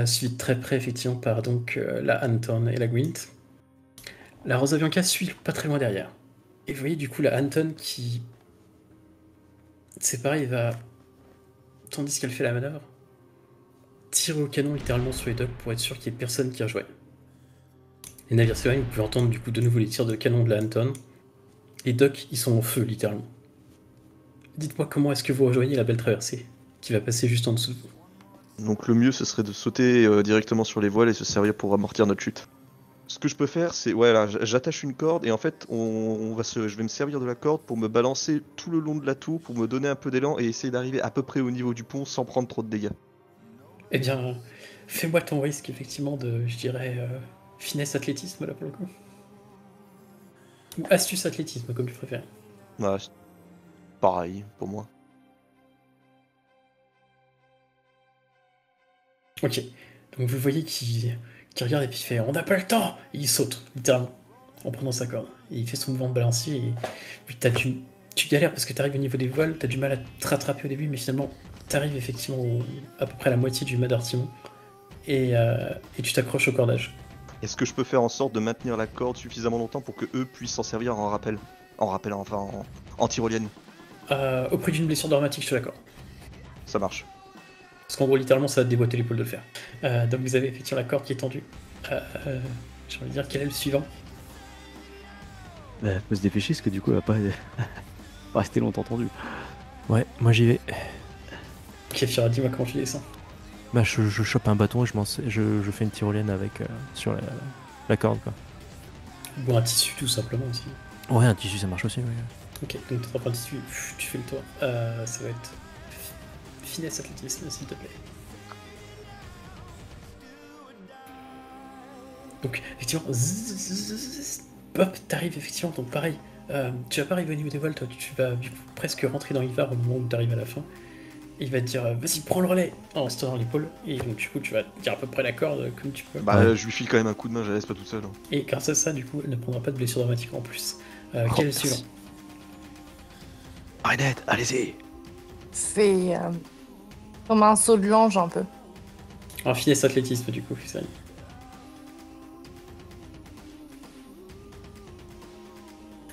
suivi de très près effectivement par donc la Anton et la Gwent. La Rosa Bianca suit pas très loin derrière. Et vous voyez du coup la Anton qui, c'est pareil, va, tandis qu'elle fait la manœuvre, tirer au canon littéralement sur les docks pour être sûr qu'il n'y ait personne qui rejoigne. Les navires s'éloignent, vous pouvez entendre du coup de nouveau les tirs de canon de la Anton. Les docks, ils sont en feu littéralement. Dites-moi comment est-ce que vous rejoignez la belle traversée qui va passer juste en dessous de vous. Donc le mieux, ce serait de sauter directement sur les voiles et se servir pour amortir notre chute. Ce que je peux faire, c'est, ouais, là, j'attache une corde et en fait, je vais me servir de la corde pour me balancer tout le long de la tour, pour me donner un peu d'élan et essayer d'arriver à peu près au niveau du pont sans prendre trop de dégâts. Eh bien, fais-moi ton risque effectivement de, je dirais, finesse athlétisme là pour le coup. Ou astuce athlétisme comme tu préfères. Ouais, c'est pareil pour moi. Ok, donc vous voyez qui regarde et puis il fait on n'a pas le temps et il saute, littéralement, en prenant sa corde. Et il fait son mouvement de balancier et puis tu galères parce que tu arrives au niveau des voiles, tu as du mal à te rattraper au début, mais finalement tu arrives effectivement à peu près à la moitié du mât d'artimon et tu t'accroches au cordage. Est-ce que je peux faire en sorte de maintenir la corde suffisamment longtemps pour que eux puissent s'en servir en rappel? En tyrolienne. Au prix d'une blessure dramatique, je te l'accorde. Ça marche. Parce qu'en gros, littéralement, ça va te déboîter l'épaule de le faire. Donc vous avez effectivement la corde qui est tendue. J'ai envie de dire quel est le suivant. Bah, faut se dépêcher parce que du coup, elle va pas pas rester longtemps tendu. Ouais, moi j'y vais. Kéfira, dis-moi comment tu descends. Bah, je chope un bâton et je fais une tyrolienne avec sur la corde, quoi. Ou un tissu tout simplement aussi. Ouais, un tissu, ça marche aussi, oui. Ok, donc tu attrapes un tissu, tu fais le tour. Ça va être finesse athlétisme, s'il te plaît. Donc, effectivement, hop, t'arrives effectivement, donc pareil, tu vas pas arriver au niveau des voiles, toi, tu vas du coup, presque rentrer dans Ivar au moment où t'arrives à la fin. Et il va te dire, vas-y, prends le relais, en se tenant l'épaule. Et donc, du coup, tu vas dire à peu près la corde comme tu peux. Bah, Ouais. je lui file quand même un coup de main, je la laisse pas toute seule. Hein. Et grâce à ça, du coup, elle ne prendra pas de blessure dramatique en plus. Quel est le merci. suivant? Marinette, allez-y. Fais comme un saut de l'ange un peu. En finesse athlétisme, du coup, ça.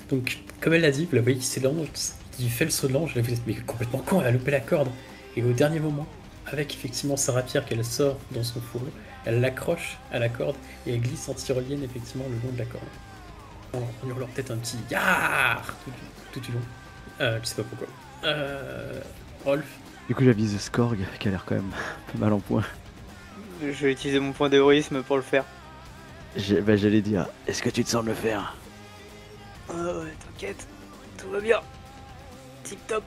Donc, comme elle l'a dit, vous la voyez qui s'élance, qui fait le saut de l'ange, là vous êtes mais complètement con, elle a loupé la corde. Et au dernier moment, avec effectivement sa rapière qu'elle sort dans son fourreau, elle l'accroche à la corde et elle glisse en tyrolienne effectivement le long de la corde. En hurlant peut-être un petit Yar tout du long. Je sais pas pourquoi. Rolf, Du coup, j'avise Skorg qui a l'air quand même un peu mal en point. Je vais utiliser mon point d'héroïsme pour le faire. J'allais dire, est-ce que tu te sens de le faire? Ah ouais, t'inquiète, tout va bien. Tip top.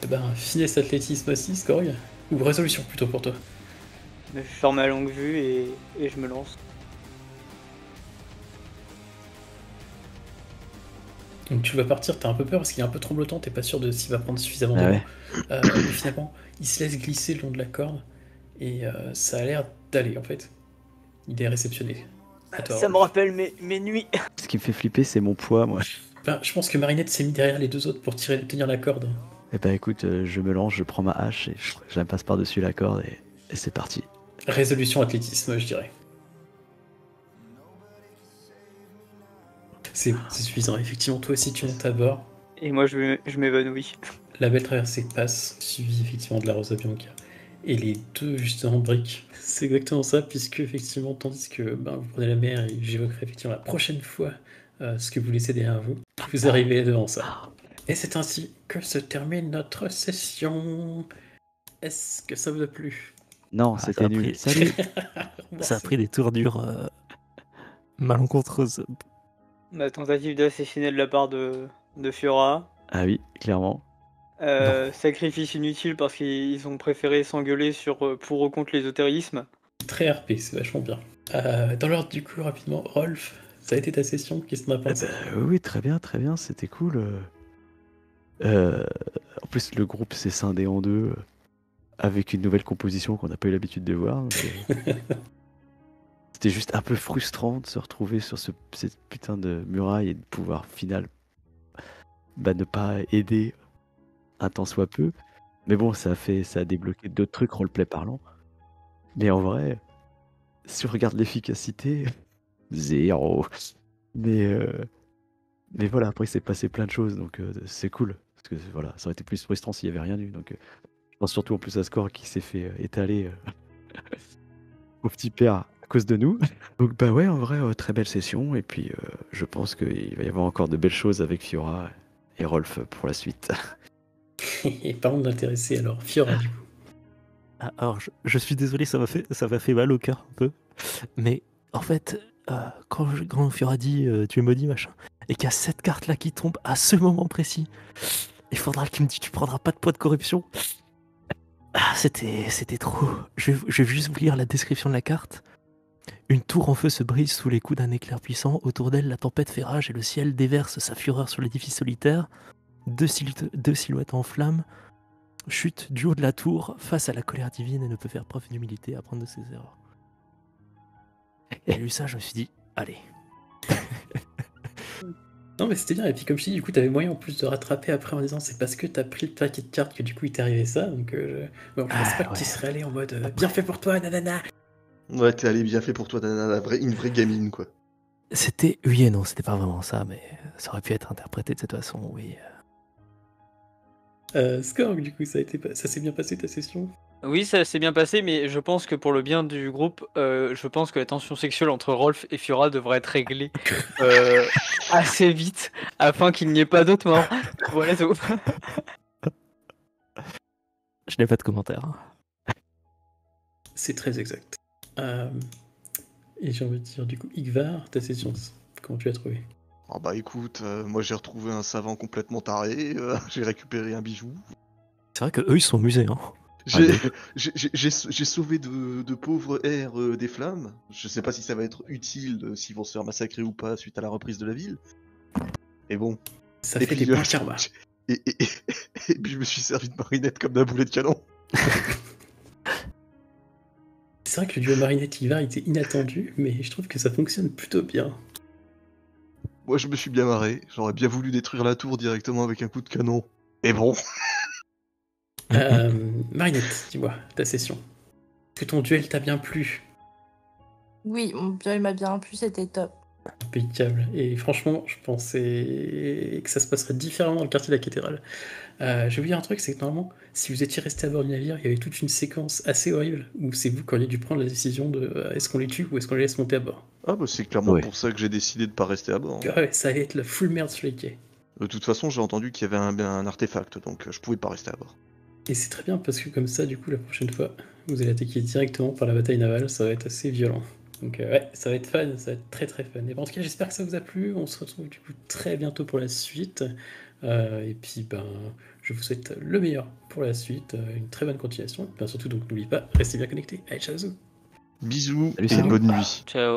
eh ben, finesse athlétisme aussi, Skorg. Ou résolution plutôt pour toi. Je ferme ma longue vue et je me lance. Donc tu vas partir, t'as un peu peur parce qu'il est un peu tremblotant, t'es pas sûr de s'il va prendre suffisamment de Ah vent. ouais. Mais finalement, il se laisse glisser le long de la corde et ça a l'air d'aller en fait. Il est réceptionné. À toi, Ça Rolf. me rappelle mes nuits. Ce qui me fait flipper, c'est mon poids, moi. Enfin, je pense que Marinette s'est mis derrière les deux autres pour tenir la corde. Eh ben écoute, je me lance, je prends ma hache et je la passe par-dessus la corde et c'est parti. Résolution athlétisme, je dirais. C'est suffisant. Effectivement, toi aussi tu montes à bord. Et moi je m'évanouis. La belle traversée passe, suivie effectivement de la Rosa Bianca. Et les deux, justement, briques. C'est exactement ça, puisque, effectivement, tandis que vous prenez la mer, et j'évoquerai effectivement la prochaine fois ce que vous laissez derrière vous, vous arrivez devant ça. Et c'est ainsi que se termine notre session. Est-ce que ça vous a plu? Non, Ah, ça c'était a nul. pris- Salut. Ça a pris des tournures malencontreuses. Ma tentative d'assassiner de la part de Fiora. Ah oui, clairement. Sacrifice inutile parce qu'ils ont préféré s'engueuler sur pour ou contre l'ésotérisme. Très RP, c'est vachement bien. Dans l'ordre du coup, rapidement, Rolf, ça a été ta session, qu'est-ce que t'en as Eh pensé? ben, oui, très bien, c'était cool. En plus, le groupe s'est scindé en deux avec une nouvelle composition qu'on n'a pas eu l'habitude de voir. Donc, c'était juste un peu frustrant de se retrouver sur cette putain de muraille et de pouvoir, final, ne pas aider un tant soit peu. Mais bon, ça a débloqué d'autres trucs roleplay parlant. Mais en vrai, si on regarde l'efficacité, 0. Mais voilà, après il s'est passé plein de choses, donc c'est cool. Parce que voilà, ça aurait été plus frustrant s'il n'y avait rien eu. Donc je pense surtout en plus à Score qui s'est fait étaler au petit père à cause de nous. Donc bah ouais, en vrai, très belle session. Et puis je pense qu'il va y avoir encore de belles choses avec Fiora et Rolf pour la suite. Et parlons d'intéressé alors, Fiora du coup. Ah, alors, je suis désolé, ça m'a fait mal au cœur un peu. Mais en fait, quand Fiora dit tu es maudit, machin, et qu'il y a cette carte-là qui tombe à ce moment précis, il faudra qu'il me dise tu prendras pas de poids de corruption. Ah, c'était trop. Je vais juste vous lire la description de la carte. Une tour en feu se brise sous les coups d'un éclair puissant. Autour d'elle, la tempête fait rage et le ciel déverse sa fureur sur l'édifice solitaire. Deux silhouettes en flammes chute du haut de la tour face à la colère divine et ne peut faire preuve d'humilité, apprendre de ses erreurs. Et j'ai lu ça, je me suis dit, allez. Non mais c'était bien, et puis comme je dis, du coup t'avais moyen en plus de rattraper après en disant c'est parce que t'as pris le paquet de cartes que du coup il t'est arrivé ça, donc bon, je pense pas que tu serais allé en mode bien fait pour toi, nanana. Ouais, t'es allé bien fait pour toi, une vraie gamine, quoi. C'était, oui et non, c'était pas vraiment ça, mais ça aurait pu être interprété de cette façon, oui. Score, du coup ça s'est bien passé ta session? Oui, ça s'est bien passé, mais je pense que pour le bien du groupe, je pense que la tension sexuelle entre Rolf et Fiora devrait être réglée assez vite afin qu'il n'y ait pas d'autres morts. Voilà tout. Je n'ai pas de commentaire. C'est très exact. Et j'ai envie de dire, du coup, Igvar, ta session, comment tu l'as trouvé? Ah bah écoute, moi j'ai retrouvé un savant complètement taré, j'ai récupéré un bijou. C'est vrai que eux ils sont musés. Hein. J'ai j'ai sauvé de pauvres airs des flammes. Je sais pas si ça va être utile, s'ils vont se faire massacrer ou pas suite à la reprise de la ville. Et bon. Ça Et fait puis, des points karma. Et puis je me suis servi de Marinette comme d'un boulet de canon. C'est vrai que le duo Marinette-Igvar était inattendu, mais je trouve que ça fonctionne plutôt bien. Moi je me suis bien marré, j'aurais bien voulu détruire la tour directement avec un coup de canon. Et bon. Marinette, dis-moi, ta session. Est-ce que ton duel t'a bien plu? Oui, mon duel m'a bien plu, c'était top. Impeccable. Et franchement, je pensais que ça se passerait différemment dans le quartier de la cathédrale. Je vais vous dire un truc, c'est que normalement, si vous étiez resté à bord du navire, il y avait toute une séquence assez horrible où c'est vous qui auriez dû prendre la décision de est-ce qu'on les tue ou est-ce qu'on les laisse monter à bord. Ah bah c'est clairement Ouais. pour ça que j'ai décidé de pas rester à bord. Hein. Ouais, ça allait être la full merde sur les quais. De toute façon, j'ai entendu qu'il y avait un artefact, donc je pouvais pas rester à bord. Et c'est très bien parce que comme ça, du coup, la prochaine fois, vous allez attaquer directement par la bataille navale, ça va être assez violent. Donc ouais, ça va être fun, ça va être très très fun. Et en tout cas, j'espère que ça vous a plu. On se retrouve du coup très bientôt pour la suite. Et puis je vous souhaite le meilleur pour la suite, une très bonne continuation. Et bien surtout, donc n'oubliez pas, restez bien connectés. Allez, ciao. Bisous Salut, et salut. bonne nuit. Ciao.